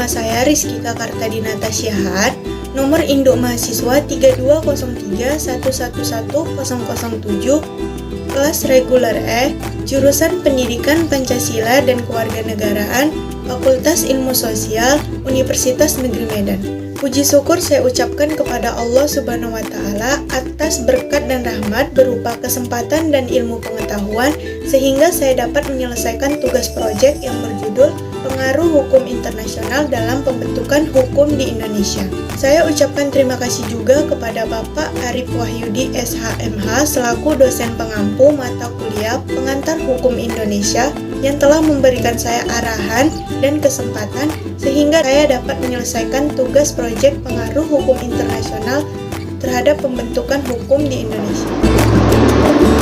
Nama saya Rizkika Kartadinata Syahad, nomor induk mahasiswa 32031111007, kelas reguler E, jurusan Pendidikan Pancasila dan Kewarganegaraan, Fakultas Ilmu Sosial, Universitas Negeri Medan. Puji syukur saya ucapkan kepada Allah Subhanahu wa Ta'ala atas berkat dan rahmat berupa kesempatan dan ilmu pengetahuan sehingga saya dapat menyelesaikan tugas proyek yang berjudul Pengaruh Hukum Internasional dalam Pembentukan Hukum di Indonesia. Saya ucapkan terima kasih juga kepada Bapak Arif Wahyudi SHMH selaku dosen pengampu mata kuliah Pengantar Hukum Indonesia yang telah memberikan saya arahan dan kesempatan sehingga saya dapat menyelesaikan tugas proyek Pengaruh Hukum Internasional terhadap pembentukan hukum di Indonesia.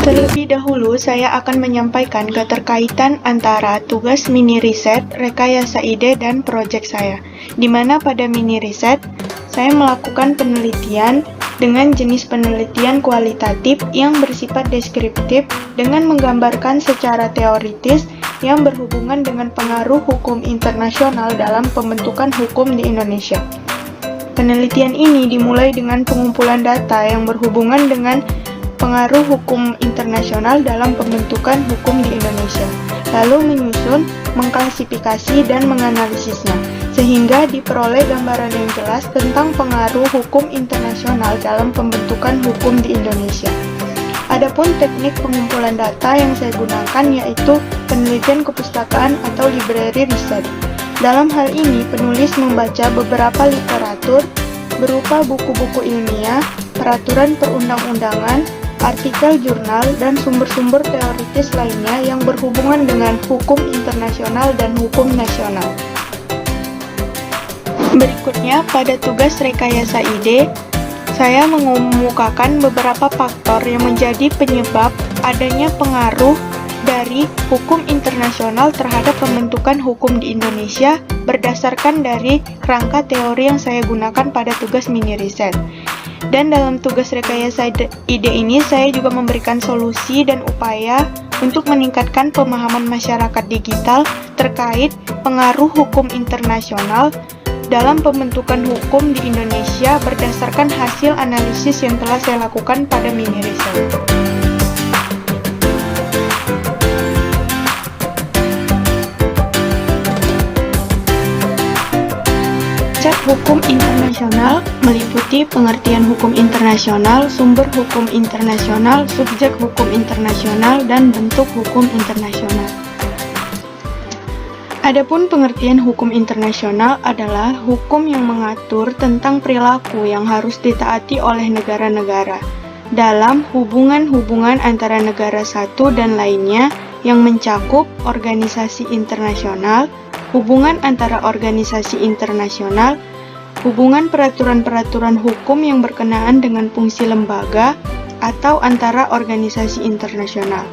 Terlebih dahulu, saya akan menyampaikan keterkaitan antara tugas mini riset, rekayasa ide, dan proyek saya. Di mana pada mini riset, saya melakukan penelitian dengan jenis penelitian kualitatif yang bersifat deskriptif dengan menggambarkan secara teoritis yang berhubungan dengan pengaruh hukum internasional dalam pembentukan hukum di Indonesia. Penelitian ini dimulai dengan pengumpulan data yang berhubungan dengan pengaruh hukum internasional dalam pembentukan hukum di Indonesia, lalu menyusun, mengklasifikasi, dan menganalisisnya, sehingga diperoleh gambaran yang jelas tentang pengaruh hukum internasional dalam pembentukan hukum di Indonesia. Adapun teknik pengumpulan data yang saya gunakan yaitu penelitian kepustakaan atau library research. Dalam hal ini, penulis membaca beberapa literatur berupa buku-buku ilmiah, peraturan perundang-undangan, artikel jurnal, dan sumber-sumber teoritis lainnya yang berhubungan dengan hukum internasional dan hukum nasional. Berikutnya, pada tugas rekayasa ide, saya mengemukakan beberapa faktor yang menjadi penyebab adanya pengaruh dari hukum internasional terhadap pembentukan hukum di Indonesia berdasarkan dari kerangka teori yang saya gunakan pada tugas mini riset. Dan dalam tugas rekayasa ide ini, saya juga memberikan solusi dan upaya untuk meningkatkan pemahaman masyarakat digital terkait pengaruh hukum internasional dalam pembentukan hukum di Indonesia berdasarkan hasil analisis yang telah saya lakukan pada mini riset. Konsep hukum internasional meliputi pengertian hukum internasional, sumber hukum internasional, subjek hukum internasional, dan bentuk hukum internasional. Adapun pengertian hukum internasional adalah hukum yang mengatur tentang perilaku yang harus ditaati oleh negara-negara dalam hubungan-hubungan antara negara satu dan lainnya yang mencakup organisasi internasional, hubungan antara organisasi internasional, hubungan peraturan-peraturan hukum yang berkenaan dengan fungsi lembaga atau antara organisasi internasional.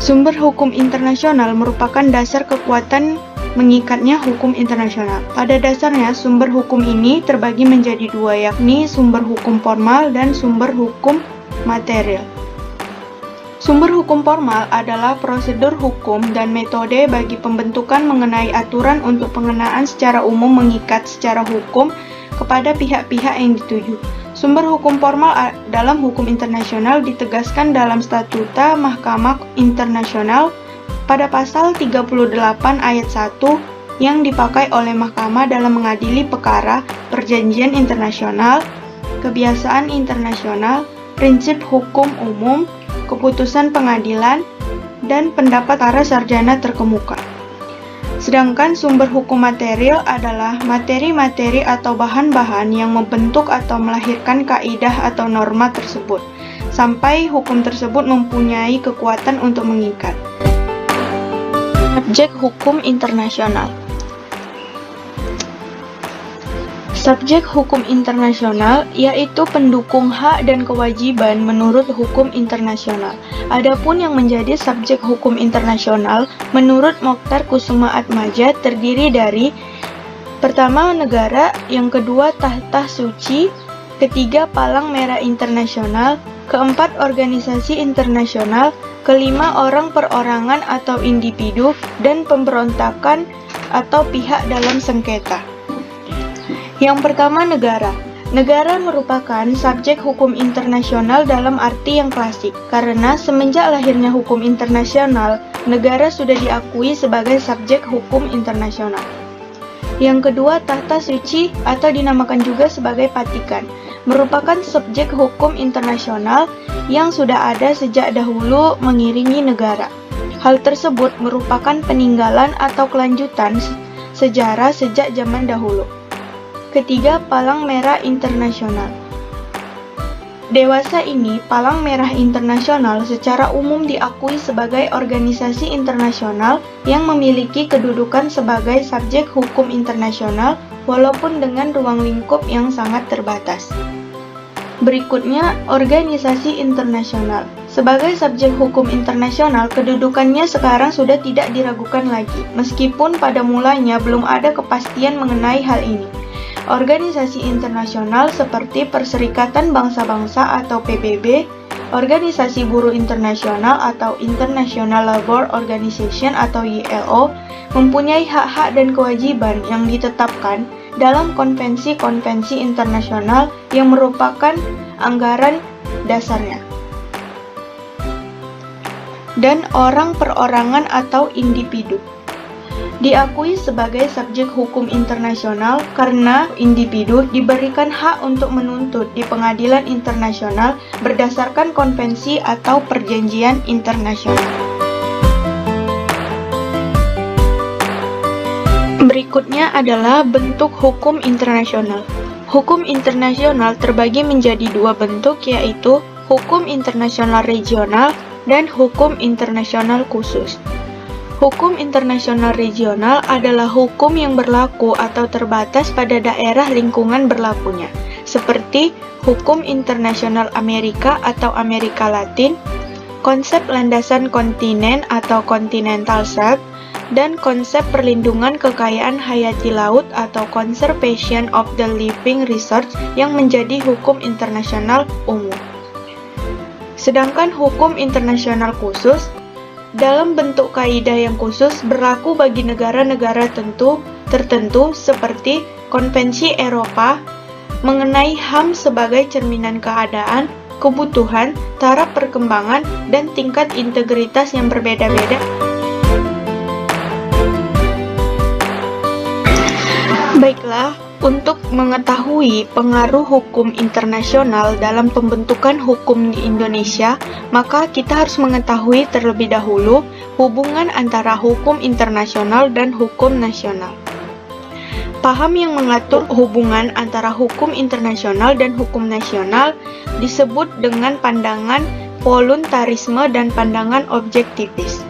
Sumber hukum internasional merupakan dasar kekuatan mengikatnya hukum internasional. Pada dasarnya, sumber hukum ini terbagi menjadi dua, yakni sumber hukum formal dan sumber hukum material. Sumber hukum formal adalah prosedur hukum dan metode bagi pembentukan mengenai aturan untuk pengenaan secara umum mengikat secara hukum kepada pihak-pihak yang dituju. Sumber hukum formal dalam hukum internasional ditegaskan dalam Statuta Mahkamah Internasional pada pasal 38 ayat 1 yang dipakai oleh mahkamah dalam mengadili perkara perjanjian internasional, kebiasaan internasional, prinsip hukum umum, keputusan pengadilan, dan pendapat para sarjana terkemuka. Sedangkan sumber hukum material adalah materi-materi atau bahan-bahan yang membentuk atau melahirkan kaidah atau norma tersebut, sampai hukum tersebut mempunyai kekuatan untuk mengikat. Subjek hukum internasional. Subjek hukum internasional yaitu pendukung hak dan kewajiban menurut hukum internasional. Adapun yang menjadi subjek hukum internasional menurut Mokhtar Kusumaatmadja terdiri dari pertama negara, yang kedua tahta suci, ketiga palang merah internasional, keempat organisasi internasional, kelima orang perorangan atau individu, dan pemberontakan atau pihak dalam sengketa. Yang pertama, negara. Negara merupakan subjek hukum internasional dalam arti yang klasik, karena semenjak lahirnya hukum internasional, negara sudah diakui sebagai subjek hukum internasional. Yang kedua, tahta suci atau dinamakan juga sebagai Vatikan, merupakan subjek hukum internasional yang sudah ada sejak dahulu mengiringi negara. Hal tersebut merupakan peninggalan atau kelanjutan sejarah sejak zaman dahulu. Ketiga, Palang Merah Internasional. Dewasa ini, Palang Merah Internasional secara umum diakui sebagai organisasi internasional yang memiliki kedudukan sebagai subjek hukum internasional walaupun dengan ruang lingkup yang sangat terbatas. Berikutnya, organisasi internasional. Sebagai subjek hukum internasional, kedudukannya sekarang sudah tidak diragukan lagi, meskipun pada mulanya belum ada kepastian mengenai hal ini. Organisasi internasional seperti Perserikatan Bangsa-Bangsa atau PBB, Organisasi Buruh Internasional atau International Labour Organization atau ILO mempunyai hak-hak dan kewajiban yang ditetapkan dalam konvensi-konvensi internasional yang merupakan anggaran dasarnya. Dan orang perorangan atau individu diakui sebagai subjek hukum internasional karena individu diberikan hak untuk menuntut di pengadilan internasional berdasarkan konvensi atau perjanjian internasional. Berikutnya adalah bentuk hukum internasional. Hukum internasional terbagi menjadi dua bentuk, yaitu hukum internasional regional dan hukum internasional khusus. Hukum internasional regional adalah hukum yang berlaku atau terbatas pada daerah lingkungan berlakunya, seperti hukum internasional Amerika atau Amerika Latin, konsep landasan kontinen atau continental shelf, dan konsep perlindungan kekayaan hayati laut atau conservation of the living resource yang menjadi hukum internasional umum. Sedangkan hukum internasional khusus dalam bentuk kaidah yang khusus berlaku bagi negara-negara tertentu seperti Konvensi Eropa mengenai HAM sebagai cerminan keadaan, kebutuhan, taraf perkembangan, dan tingkat integritas yang berbeda-beda. Baiklah, untuk mengetahui pengaruh hukum internasional dalam pembentukan hukum di Indonesia, maka kita harus mengetahui terlebih dahulu hubungan antara hukum internasional dan hukum nasional. Paham yang mengatur hubungan antara hukum internasional dan hukum nasional disebut dengan pandangan voluntarisme dan pandangan objektivis.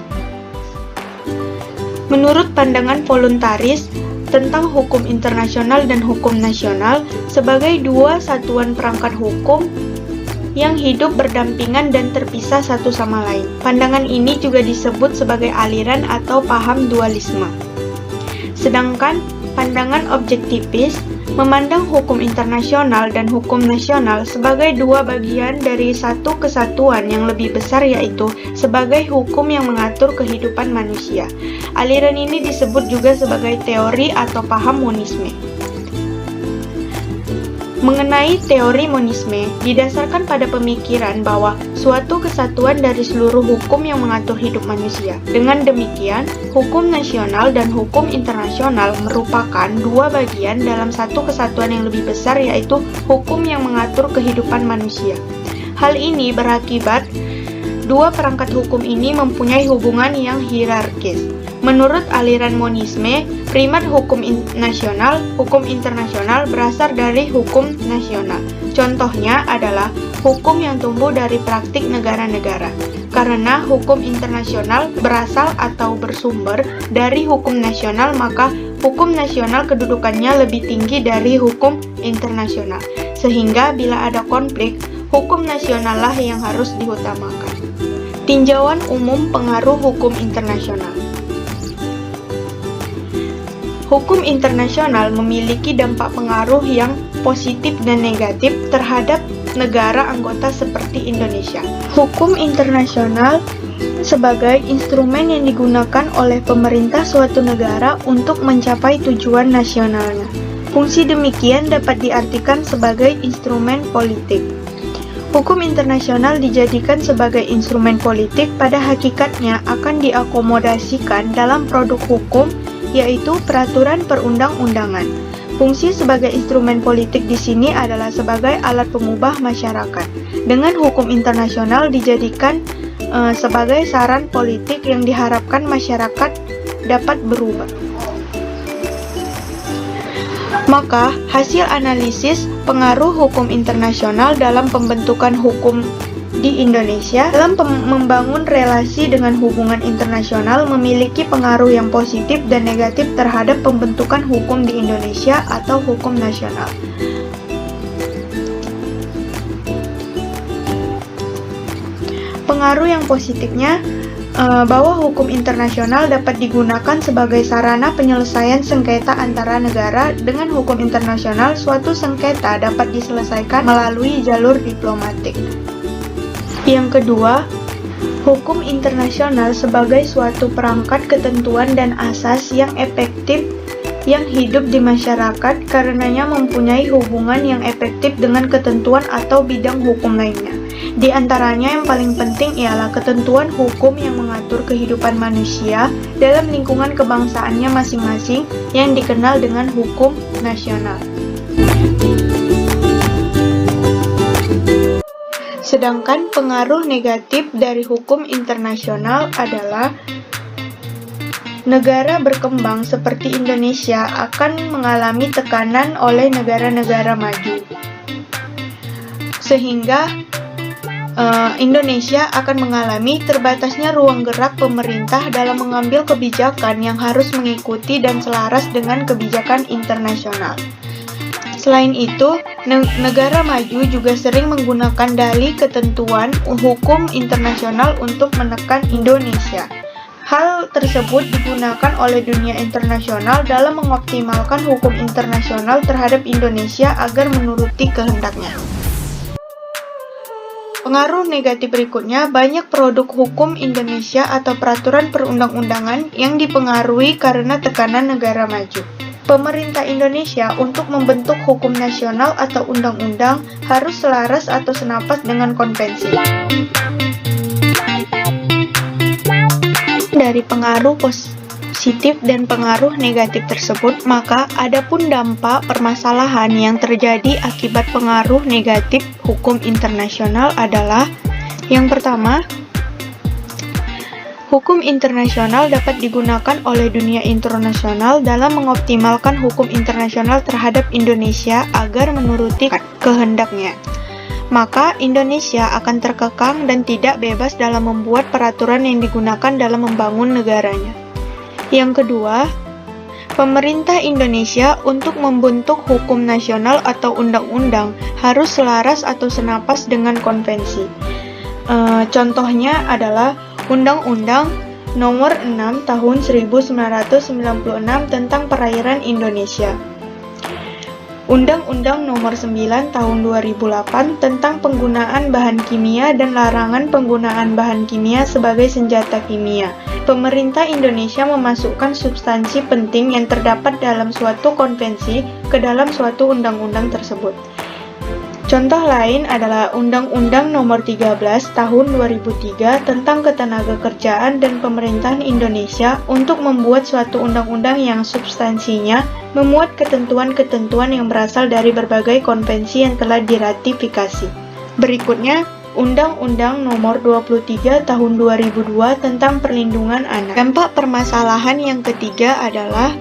Menurut pandangan voluntaris, tentang hukum internasional dan hukum nasional sebagai dua satuan perangkat hukum yang hidup berdampingan dan terpisah satu sama lain. Pandangan ini juga disebut sebagai aliran atau paham dualisme. Sedangkan pandangan objektivis memandang hukum internasional dan hukum nasional sebagai dua bagian dari satu kesatuan yang lebih besar, yaitu sebagai hukum yang mengatur kehidupan manusia. Aliran ini disebut juga sebagai teori atau paham monisme. Mengenai teori monisme, didasarkan pada pemikiran bahwa suatu kesatuan dari seluruh hukum yang mengatur hidup manusia. Dengan demikian, hukum nasional dan hukum internasional merupakan dua bagian dalam satu kesatuan yang lebih besar, yaitu hukum yang mengatur kehidupan manusia. Hal ini berakibat dua perangkat hukum ini mempunyai hubungan yang hierarkis. Menurut aliran monisme, primat hukum hukum internasional berasal dari hukum nasional. Contohnya adalah hukum yang tumbuh dari praktik negara-negara. Karena hukum internasional berasal atau bersumber dari hukum nasional, maka hukum nasional kedudukannya lebih tinggi dari hukum internasional. Sehingga bila ada konflik, hukum nasional lah yang harus diutamakan. Tinjauan umum pengaruh hukum internasional. Hukum internasional memiliki dampak pengaruh yang positif dan negatif terhadap negara anggota seperti Indonesia. Hukum internasional sebagai instrumen yang digunakan oleh pemerintah suatu negara untuk mencapai tujuan nasionalnya. Fungsi demikian dapat diartikan sebagai instrumen politik. Hukum internasional dijadikan sebagai instrumen politik pada hakikatnya akan diakomodasikan dalam produk hukum, yaitu peraturan perundang-undangan. Fungsi sebagai instrumen politik di sini adalah sebagai alat pengubah masyarakat. Dengan hukum internasional dijadikan sebagai saran politik yang diharapkan masyarakat dapat berubah. Maka, hasil analisis pengaruh hukum internasional dalam pembentukan hukum di Indonesia dalam membangun relasi dengan hubungan internasional memiliki pengaruh yang positif dan negatif terhadap pembentukan hukum di Indonesia atau hukum nasional. Pengaruh yang positifnya bahwa hukum internasional dapat digunakan sebagai sarana penyelesaian sengketa antara negara. Dengan hukum internasional, suatu sengketa dapat diselesaikan melalui jalur diplomatik. Yang kedua, hukum internasional sebagai suatu perangkat ketentuan dan asas yang efektif yang hidup di masyarakat karenanya mempunyai hubungan yang efektif dengan ketentuan atau bidang hukum lainnya. Di antaranya yang paling penting ialah ketentuan hukum yang mengatur kehidupan manusia dalam lingkungan kebangsaannya masing-masing yang dikenal dengan hukum nasional. Sedangkan pengaruh negatif dari hukum internasional adalah negara berkembang seperti Indonesia akan mengalami tekanan oleh negara-negara maju. Sehingga Indonesia akan mengalami terbatasnya ruang gerak pemerintah dalam mengambil kebijakan yang harus mengikuti dan selaras dengan kebijakan internasional. Selain itu, negara maju juga sering menggunakan dalih ketentuan hukum internasional untuk menekan Indonesia. Hal tersebut digunakan oleh dunia internasional dalam mengoptimalkan hukum internasional terhadap Indonesia agar menuruti kehendaknya. Pengaruh negatif berikutnya, banyak produk hukum Indonesia atau peraturan perundang-undangan yang dipengaruhi karena tekanan negara maju. Pemerintah Indonesia untuk membentuk hukum nasional atau undang-undang harus selaras atau senapas dengan konvensi. Dari pengaruh positif dan pengaruh negatif tersebut, maka adapun dampak permasalahan yang terjadi akibat pengaruh negatif hukum internasional adalah yang pertama, hukum internasional dapat digunakan oleh dunia internasional dalam mengoptimalkan hukum internasional terhadap Indonesia agar menuruti kehendaknya. Maka Indonesia akan terkekang dan tidak bebas dalam membuat peraturan yang digunakan dalam membangun negaranya. Yang kedua, pemerintah Indonesia untuk membentuk hukum nasional atau undang-undang harus selaras atau senapas dengan konvensi. Contohnya adalah Undang-Undang Nomor 6 Tahun 1996 tentang Perairan Indonesia. Undang-Undang Nomor 9 Tahun 2008 tentang penggunaan bahan kimia dan larangan penggunaan bahan kimia sebagai senjata kimia. Pemerintah Indonesia memasukkan substansi penting yang terdapat dalam suatu konvensi ke dalam suatu undang-undang tersebut. Contoh lain adalah Undang-Undang Nomor 13 Tahun 2003 tentang Ketenagakerjaan dan Pemerintahan Indonesia untuk membuat suatu undang-undang yang substansinya memuat ketentuan-ketentuan yang berasal dari berbagai konvensi yang telah diratifikasi. Berikutnya, Undang-Undang Nomor 23 Tahun 2002 tentang Perlindungan Anak. Dampak permasalahan yang ketiga adalah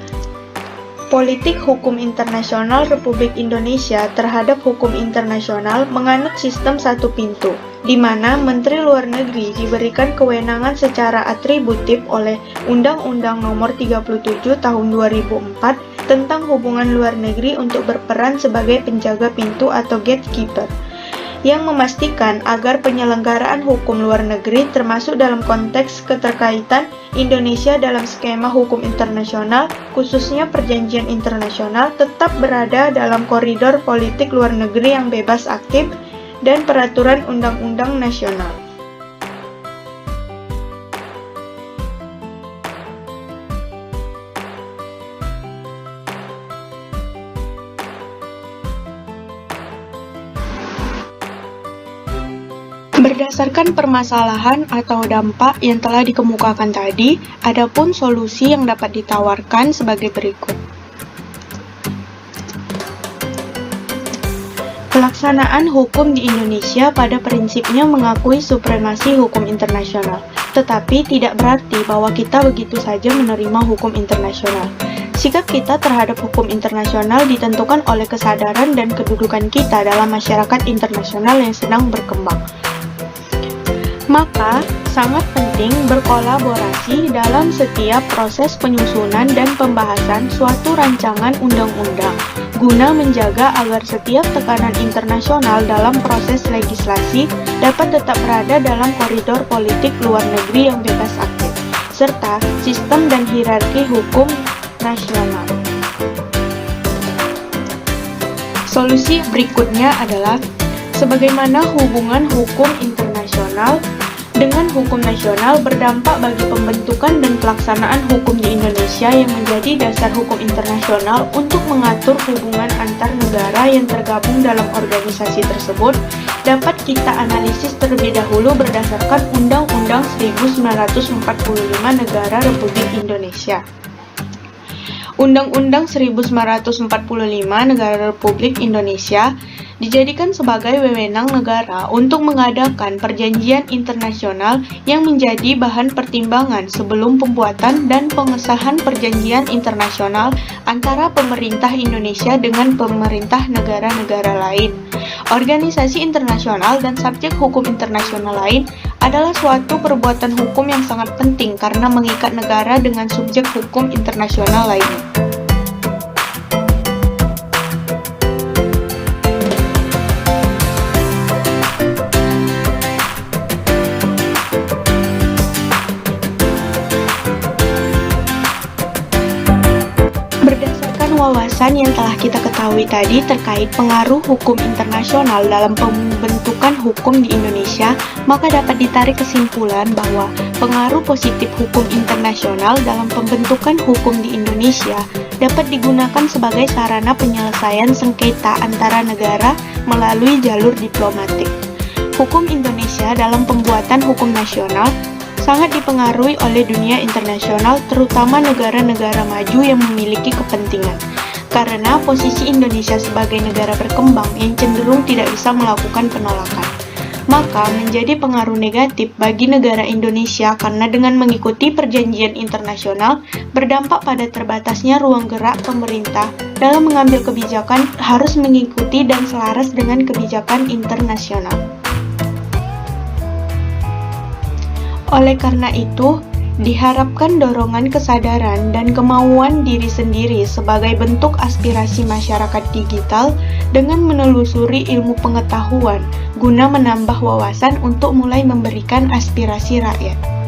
politik hukum internasional Republik Indonesia terhadap hukum internasional menganut sistem satu pintu, di mana Menteri Luar Negeri diberikan kewenangan secara atributif oleh Undang-Undang Nomor 37 Tahun 2004 tentang hubungan luar negeri untuk berperan sebagai penjaga pintu atau gatekeeper, yang memastikan agar penyelenggaraan hukum luar negeri termasuk dalam konteks keterkaitan Indonesia dalam skema hukum internasional, khususnya perjanjian internasional, tetap berada dalam koridor politik luar negeri yang bebas aktif dan peraturan undang-undang nasional. Berdasarkan permasalahan atau dampak yang telah dikemukakan tadi, adapun solusi yang dapat ditawarkan sebagai berikut. Pelaksanaan hukum di Indonesia pada prinsipnya mengakui supremasi hukum internasional, tetapi tidak berarti bahwa kita begitu saja menerima hukum internasional. Sikap kita terhadap hukum internasional ditentukan oleh kesadaran dan kedudukan kita dalam masyarakat internasional yang sedang berkembang. Maka, sangat penting berkolaborasi dalam setiap proses penyusunan dan pembahasan suatu rancangan undang-undang, guna menjaga agar setiap tekanan internasional dalam proses legislasi dapat tetap berada dalam koridor politik luar negeri yang bebas aktif, serta sistem dan hierarki hukum nasional. Solusi berikutnya adalah sebagaimana hubungan hukum internasional dengan hukum nasional berdampak bagi pembentukan dan pelaksanaan hukum di Indonesia yang menjadi dasar hukum internasional untuk mengatur hubungan antar negara yang tergabung dalam organisasi tersebut, dapat kita analisis terlebih dahulu berdasarkan Undang-Undang 1945 Negara Republik Indonesia. Undang-Undang 1945 Negara Republik Indonesia dijadikan sebagai wewenang negara untuk mengadakan perjanjian internasional yang menjadi bahan pertimbangan sebelum pembuatan dan pengesahan perjanjian internasional antara pemerintah Indonesia dengan pemerintah negara-negara lain. Organisasi internasional dan subjek hukum internasional lain adalah suatu perbuatan hukum yang sangat penting karena mengikat negara dengan subjek hukum internasional lainnya. Wawasan yang telah kita ketahui tadi terkait pengaruh hukum internasional dalam pembentukan hukum di Indonesia, maka dapat ditarik kesimpulan bahwa pengaruh positif hukum internasional dalam pembentukan hukum di Indonesia dapat digunakan sebagai sarana penyelesaian sengketa antara negara melalui jalur diplomatik. Hukum Indonesia dalam pembuatan hukum nasional sangat dipengaruhi oleh dunia internasional, terutama negara-negara maju yang memiliki kepentingan. Karena posisi Indonesia sebagai negara berkembang yang cenderung tidak bisa melakukan penolakan, maka menjadi pengaruh negatif bagi negara Indonesia karena dengan mengikuti perjanjian internasional berdampak pada terbatasnya ruang gerak pemerintah dalam mengambil kebijakan harus mengikuti dan selaras dengan kebijakan internasional. Oleh karena itu, diharapkan dorongan kesadaran dan kemauan diri sendiri sebagai bentuk aspirasi masyarakat digital dengan menelusuri ilmu pengetahuan guna menambah wawasan untuk mulai memberikan aspirasi rakyat.